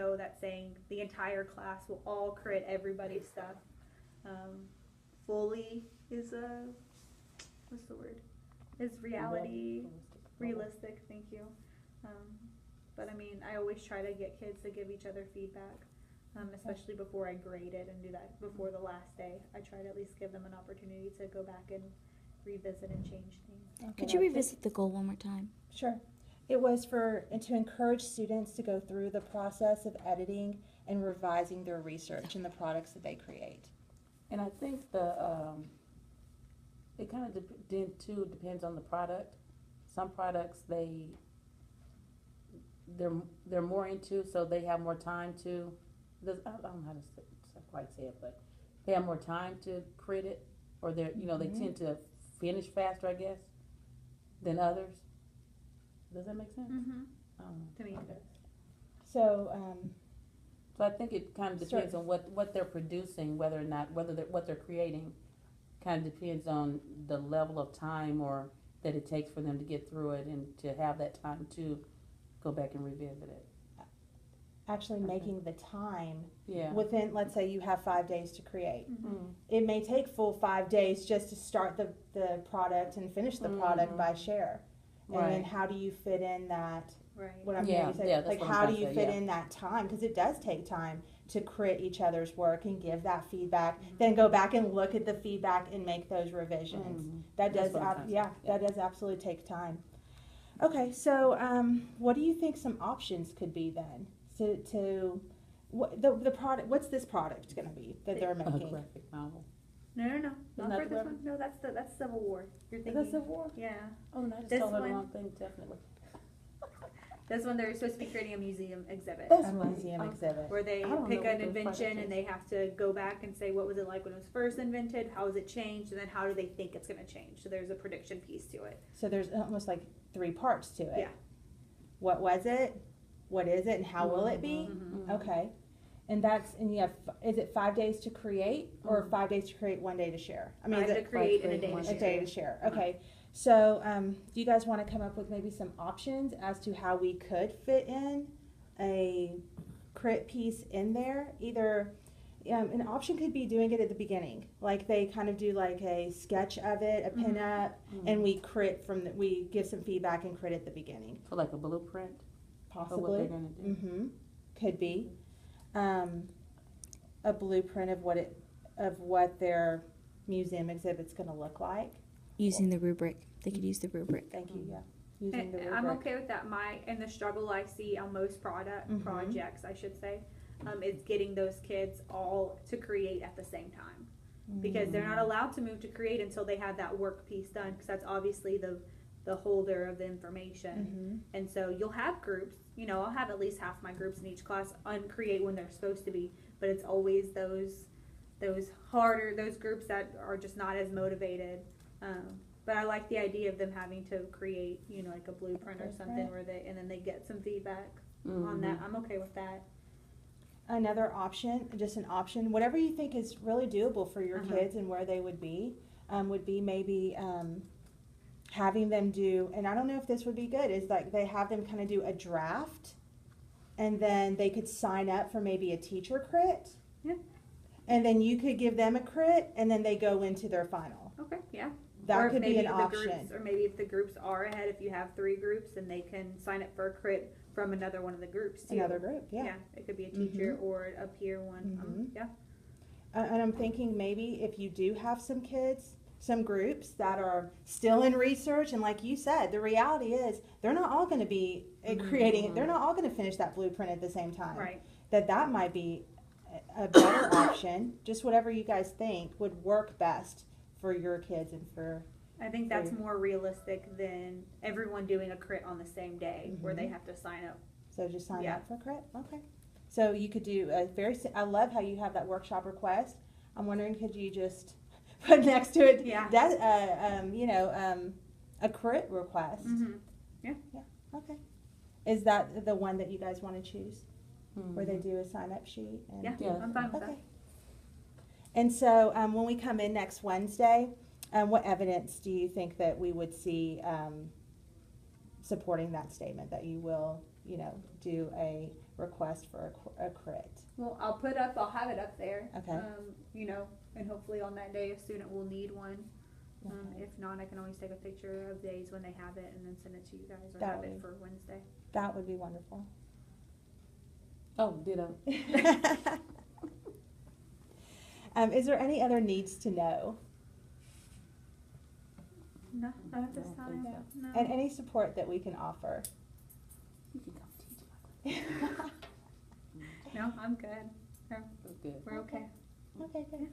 go that's saying the entire class will all crit everybody's stuff. Fully is what's the word? Is reality realistic? Thank you. But I mean, I always try to get kids to give each other feedback, especially before I grade it and do that before the last day. I try to at least give them an opportunity to go back and revisit and change things. Could you revisit the goal one more time? Sure. It was to encourage students to go through the process of editing and revising their research and the products that they create. And I think it kind of depends on the product. Some products they're more into, so they have more time to. I don't know how to quite say it, but they have more time to create it, or they tend to finish faster, I guess, than others. Does that make sense? To me, Okay. So, So I think it kind of depends on what they're producing, what they're creating, kind of depends on the level of time or that it takes for them to get through it and to have that time to go back and revisit it. actually making the time Yeah. within, let's say you have 5 days to create. Mm-hmm. It may take full 5 days just to start the product and finish the product by share. And then Right. how do you fit in that, right. what I'm Yeah, hearing you say, yeah, that's like what I'm how do trying to you say, fit yeah. in that time? Because it does take time to crit each other's work and give that feedback, then go back and look at the feedback and make those revisions. Mhm. That That's does, what I'm trying to yeah, say, yeah. that does absolutely take time. Okay, so what do you think some options could be then? What the product? What's this product going to be that they're A making? graphic novel. No, not not for the this one. No, that's Civil War. You're Is thinking. that Civil War? Yeah. Oh, no, I just This told her the one- wrong thing, definitely. This one, they're supposed to be creating a museum exhibit. A right. museum exhibit. Where they I don't pick know an what those invention products and they have to go back and say what was it like when it was first invented, how has it changed, and then how do they think it's going to change. So there's a prediction piece to it. So there's almost like 3 parts to it. Yeah. What was it? What is it? And how will it be? Mm-hmm. Okay. And you have, is it 5 days to create or 5 days to create, 1 day to share? I mean, Five is to it create and a day one to a share. day to share? Okay. So, do you guys want to come up with maybe some options as to how we could fit in a crit piece in there? Either, an option could be doing it at the beginning, like they kind of do like a sketch of it, a pin up, and we crit we give some feedback and crit at the beginning. So like a blueprint of what Possibly. they're gonna do. Mm-hmm. Could be. A blueprint of what their museum exhibit's going to look like. Using the rubric. They could use the rubric. Thank you. Yeah. Using the rubric. I'm okay with that. And the struggle I see on most projects, I should say, is getting those kids all to create at the same time, because they're not allowed to move to create until they have that work piece done, because that's obviously the holder of the information. And so you'll have groups. I'll have at least half my groups in each class uncreate when they're supposed to be, but it's always those groups that are just not as motivated. But I like the idea of them having to create, like a blueprint or something where then they get some feedback on that. I'm okay with that. Another option, just an option, whatever you think is really doable for your kids and where they would be maybe having them do, and I don't know if this would be good, is like they have them kind of do a draft, and then they could sign up for maybe a teacher crit. Yeah. And then you could give them a crit, and then they go into their final. Okay, yeah. That Or could maybe be an the option. Groups, or maybe if the groups are ahead, if you have 3 groups, then they can sign up for a crit from another one of the groups too. Another group, yeah. It could be a teacher or a peer one. Yeah. And I'm thinking maybe if you do have some groups that are still in research, and like you said, the reality is they're not all going to be creating it. They're not all going to finish that blueprint at the same time. Right. That might be a better option. Just whatever you guys think would work best for your kids and for. I think that's more realistic than everyone doing a crit on the same day where they have to sign up. So just sign up for crit. Okay. So you could do I love how you have that workshop request. I'm wondering, could you just put next to it a crit request? Yeah. Okay. Is that the one that you guys want to choose, where they do a sign-up sheet? And Yeah, I'm fine with Okay. that. And so when we come in next Wednesday, what evidence do you think that we would see supporting that statement, that you will, do a request for a crit. Well, I'll have it up there. Okay. You know, and hopefully on that day a student will need one. Okay. If not, I can always take a picture of days when they have it and then send it to you guys or That have it would- for Wednesday. That would be wonderful. Oh, ditto. Is there any other needs to know? No, not at this I don't time. think No. And any support that we can offer? You can come teach my class. No, I'm good. That's good. We're okay. Okay, good.